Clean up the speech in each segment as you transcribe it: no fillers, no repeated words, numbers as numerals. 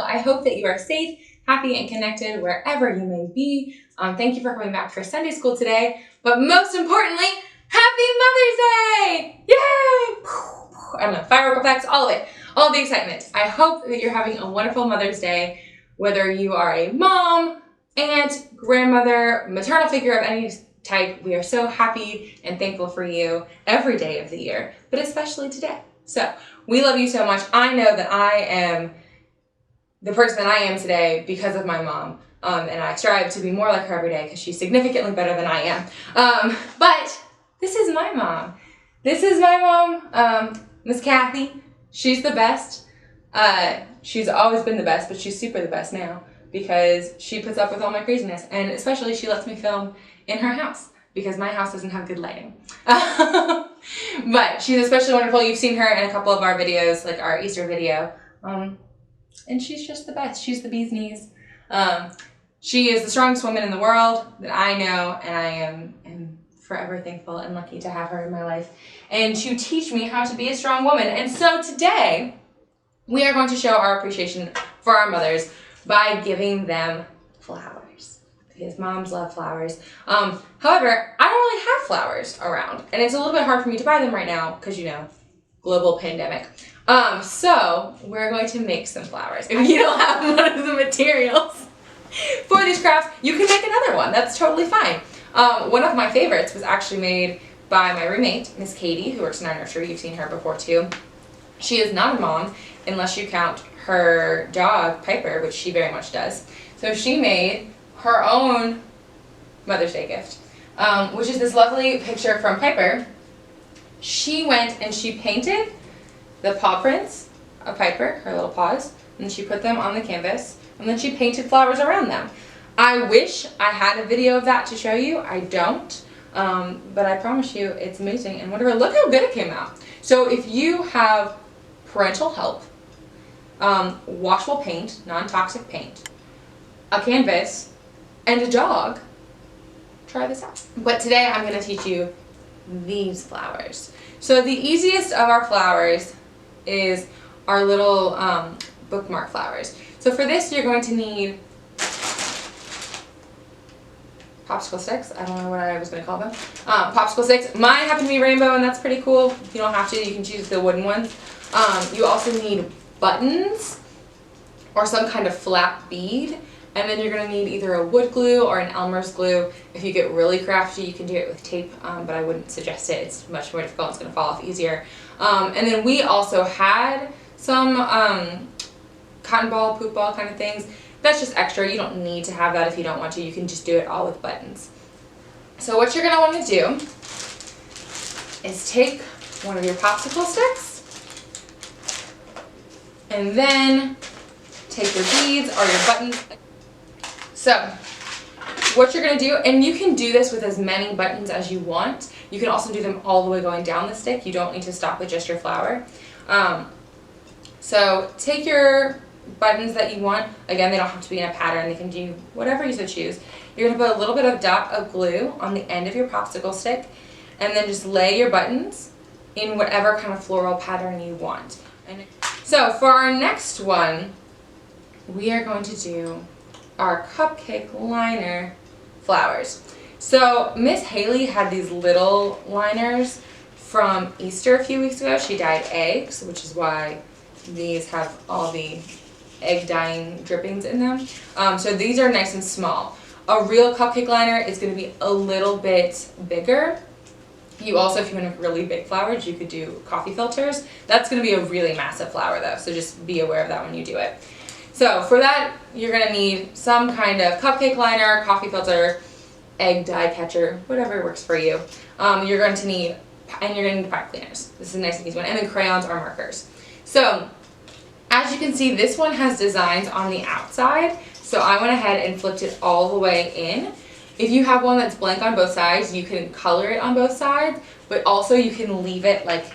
I hope that you are safe, happy, and connected wherever you may be. Thank you for coming back for Sunday school today. But most importantly, Happy Mother's Day! Yay! I don't know, firework effects, all of it. All the excitement. I hope that you're having a wonderful Mother's Day, whether you are a mom, aunt, grandmother, maternal figure of any type. We are so happy and thankful for you every day of the year, but especially today. So we love you so much. I know that I am the person that I am today because of my mom, and I strive to be more like her every day because she's significantly better than I am. But this is my mom. This is my mom, Miss Kathy. She's the best. She's always been the best, but she's super the best now because she puts up with all my craziness, and especially she lets me film in her house because my house doesn't have good lighting. But she's especially wonderful. You've seen her in a couple of our videos, like our Easter video. And she's just the best. She's the bee's knees. She is the strongest woman in the world that I know, and I am forever thankful and lucky to have her in my life and to teach me how to be a strong woman. And so today, we are going to show our appreciation for our mothers by giving them flowers, because moms love flowers. However, I don't really have flowers around, and it's a little bit hard for me to buy them right now because, you know, global pandemic. So we're going to make some flowers. If you don't have one of the materials for these crafts, you can make another one. That's totally fine. One of my favorites was actually made by my roommate, Miss Katie, who works in our nursery. You've seen her before too. She is not a mom unless you count her dog, Piper, which she very much does. So she made her own Mother's Day gift, which is this lovely picture from Piper. She went and she painted the paw prints of Piper, her little paws, and she put them on the canvas, and then she painted flowers around them. I wish I had a video of that to show you. I don't, but I promise you it's amazing and whatever. Look how good it came out. So if you have parental help, washable paint, non-toxic paint, a canvas, and a dog, try this out. But today I'm going to teach you these flowers. So the easiest of our flowers is our little bookmark flowers. So for this you're going to need popsicle sticks. I don't know what I was going to call them. Popsicle sticks. Mine happen to be rainbow, and that's pretty cool. If you don't have to, you can choose the wooden ones. You also need buttons or some kind of flat bead. And then you're going to need either a wood glue or an Elmer's glue. If you get really crafty, you can do it with tape, but I wouldn't suggest it. It's much more difficult. It's going to fall off easier. And then we also had some cotton ball, poop ball kind of things. That's just extra. You don't need to have that if you don't want to. You can just do it all with buttons. So what you're going to want to do is take one of your popsicle sticks and then take your beads or your buttons. So what you're going to do, and you can do this with as many buttons as you want. You can also do them all the way going down the stick. You don't need to stop with just your flower. So take your buttons that you want. Again, they don't have to be in a pattern. They can do whatever you so choose. You're going to put a little bit of dot of glue on the end of your popsicle stick, and then just lay your buttons in whatever kind of floral pattern you want. And so for our next one, we are going to do our cupcake liner flowers. So Miss Haley had these little liners from Easter a few weeks ago. She dyed eggs, which is why these have all the egg dyeing drippings in them. So these are nice and small. A real cupcake liner is going to be a little bit bigger. You also, if you want really big flowers, you could do coffee filters. That's going to be a really massive flower though, so just be aware of that when you do it. So for that, you're going to need some kind of cupcake liner, coffee filter, egg dye catcher, whatever works for you. You're going to need pipe cleaners. This is a nice and easy one. And then crayons or markers. So as you can see, this one has designs on the outside. So I went ahead and flipped it all the way in. If you have one that's blank on both sides, you can color it on both sides, but also you can leave it like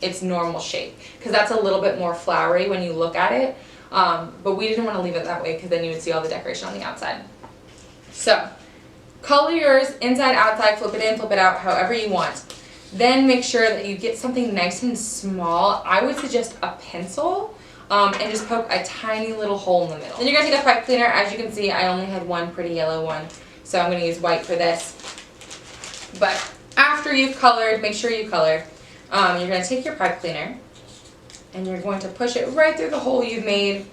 its normal shape, because that's a little bit more flowery when you look at it. But we didn't want to leave it that way because then you would see all the decoration on the outside. So color yours inside, outside, flip it in, flip it out, however you want. Then make sure that you get something nice and small. I would suggest a pencil. and just poke a tiny little hole in the middle. Then you're going to take a pipe cleaner. As you can see, I only had one pretty yellow one, so I'm going to use white for this. But after you've colored, make sure you color, you're going to take your pipe cleaner and you're going to push it right through the hole you've made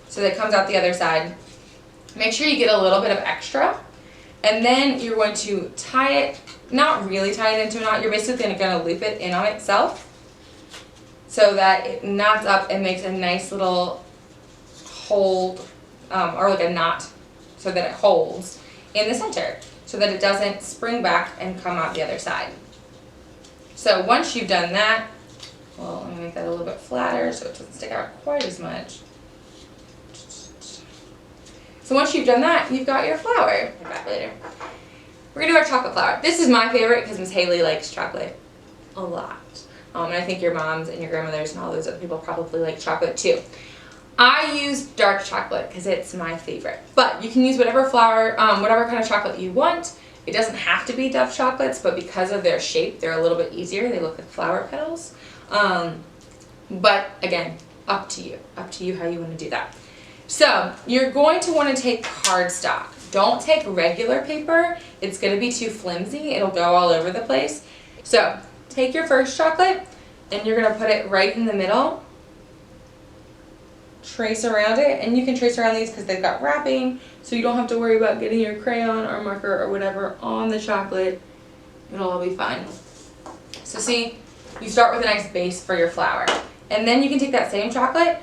so that it comes out the other side. Make sure you get a little bit of extra, and then you're going to tie it, not really tie it into a knot, you're basically going to loop it in on itself so that it knots up and makes a nice little hold, or like a knot, so that it holds in the center so that it doesn't spring back and come out the other side. So once you've done that, well, I'm going to make that a little bit flatter so it doesn't stick out quite as much. So once you've done that, you've got your flower. I'll back later. We're going to do our chocolate flower. This is my favorite because Miss Haley likes chocolate a lot. And I think your moms and your grandmothers and all those other people probably like chocolate too. I use dark chocolate because it's my favorite. But you can use whatever flour, whatever kind of chocolate you want. It doesn't have to be Dove chocolates, but because of their shape, they're a little bit easier. They look like flower petals. But again, up to you. Up to you how you want to do that. So you're going to want to take cardstock. Don't take regular paper. It's going to be too flimsy. It'll go all over the place. So take your first chocolate and you're going to put it right in the middle. Trace around it, and you can trace around these because they've got wrapping, so you don't have to worry about getting your crayon or marker or whatever on the chocolate. It'll all be fine. So see, you start with a nice base for your flower, and then you can take that same chocolate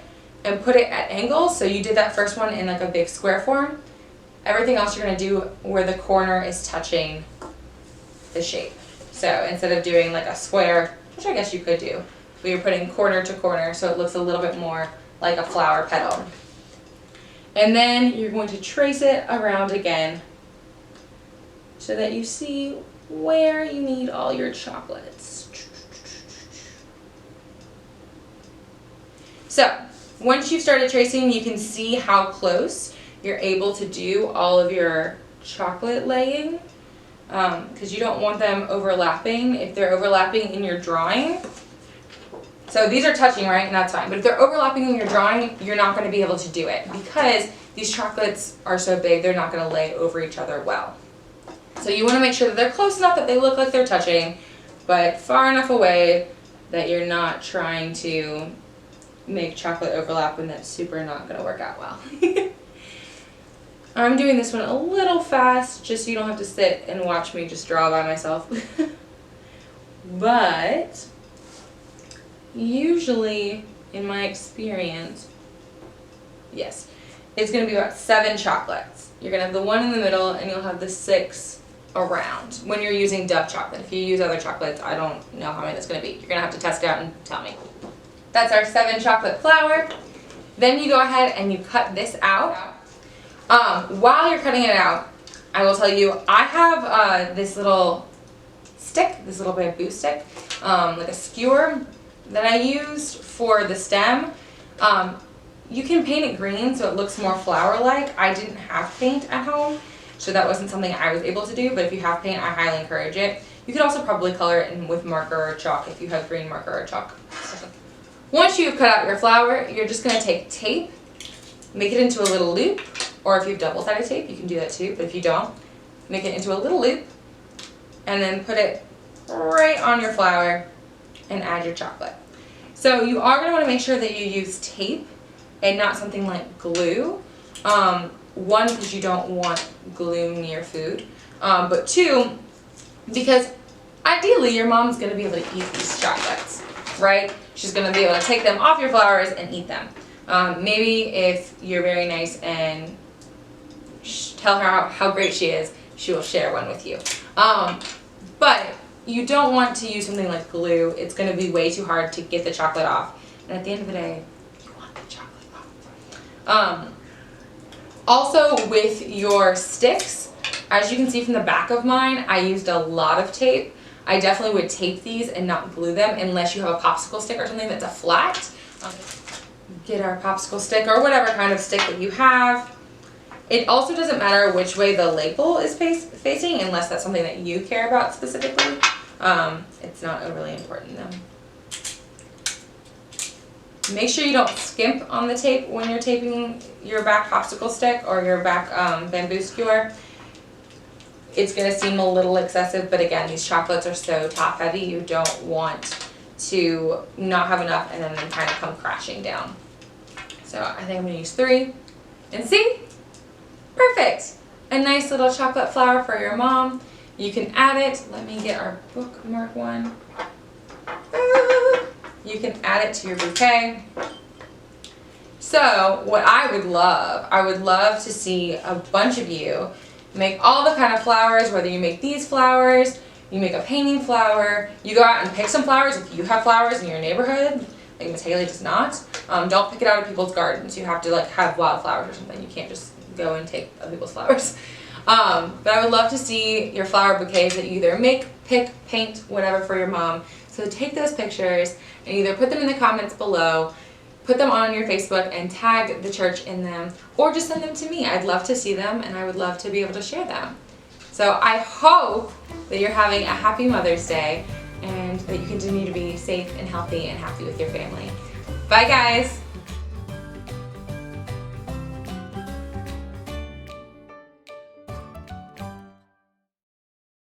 and put it at angles. So you did that first one in like a big square form. Everything else you're going to do where the corner is touching the shape. So instead of doing like a square, which I guess you could do, but you're putting corner to corner so it looks a little bit more like a flower petal. And then you're going to trace it around again so that you see where you need all your chocolates. So once you've started tracing, you can see how close you're able to do all of your chocolate laying, because you don't want them overlapping. If they're overlapping in your drawing, so these are touching, right, and that's fine. But if they're overlapping in your drawing, you're not going to be able to do it because these chocolates are so big, they're not going to lay over each other well. So you want to make sure that they're close enough that they look like they're touching, but far enough away that you're not trying to make chocolate overlap, and that's super not going to work out well. I'm doing this one a little fast just so you don't have to sit and watch me just draw by myself. But usually, in my experience, yes, it's going to be about 7 chocolates. You're going to have the one in the middle, and you'll have the 6 around when you're using Dove chocolate. If you use other chocolates, I don't know how many it's going to be. You're going to have to test it out and tell me. That's our 7 chocolate flower. Then you go ahead and you cut this out. While you're cutting it out, I will tell you, I have this little stick, this little bamboo stick, like a skewer that I used for the stem. You can paint it green so it looks more flower-like. I didn't have paint at home, so that wasn't something I was able to do, but if you have paint, I highly encourage it. You could also probably color it in with marker or chalk if you have green marker or chalk. Once you've cut out your flower, you're just going to take tape, make it into a little loop, or if you have double-sided tape, you can do that too, but if you don't, make it into a little loop, and then put it right on your flower and add your chocolate. So you are going to want to make sure that you use tape and not something like glue. One, because you don't want glue near food, but 2, because ideally your mom's going to be able to eat these chocolates, right? She's going to be able to take them off your flowers and eat them. Maybe if you're very nice and tell her how great she is, she will share one with you. But you don't want to use something like glue. It's going to be way too hard to get the chocolate off. And at the end of the day, you want the chocolate off. Also with your sticks, as you can see from the back of mine, I used a lot of tape. I definitely would tape these and not glue them unless you have a popsicle stick or something that's a flat. Get our popsicle stick or whatever kind of stick that you have. It also doesn't matter which way the label is facing unless that's something that you care about specifically. It's not overly important though. Make sure you don't skimp on the tape when you're taping your back popsicle stick or your back bamboo skewer. It's going to seem a little excessive, but again, these chocolates are so top heavy, you don't want to not have enough and then kind of come crashing down. So I think I'm going to use 3. And see? Perfect! A nice little chocolate flower for your mom. You can add it. Let me get our bookmark one. You can add it to your bouquet. So what I would love to see a bunch of you make all the kind of flowers, whether you make these flowers, you make a painting flower, you go out and pick some flowers if you have flowers in your neighborhood, like Miss Haley does not. Don't pick it out of people's gardens. You have to like have wildflowers or something. You can't just go and take other people's flowers. But I would love to see your flower bouquets that you either make, pick, paint, whatever for your mom. So take those pictures and either put them in the comments below, put them on your Facebook and tag the church in them, or just send them to me. I'd love to see them and I would love to be able to share them. So I hope that you're having a happy Mother's Day and that you continue to be safe and healthy and happy with your family. Bye guys!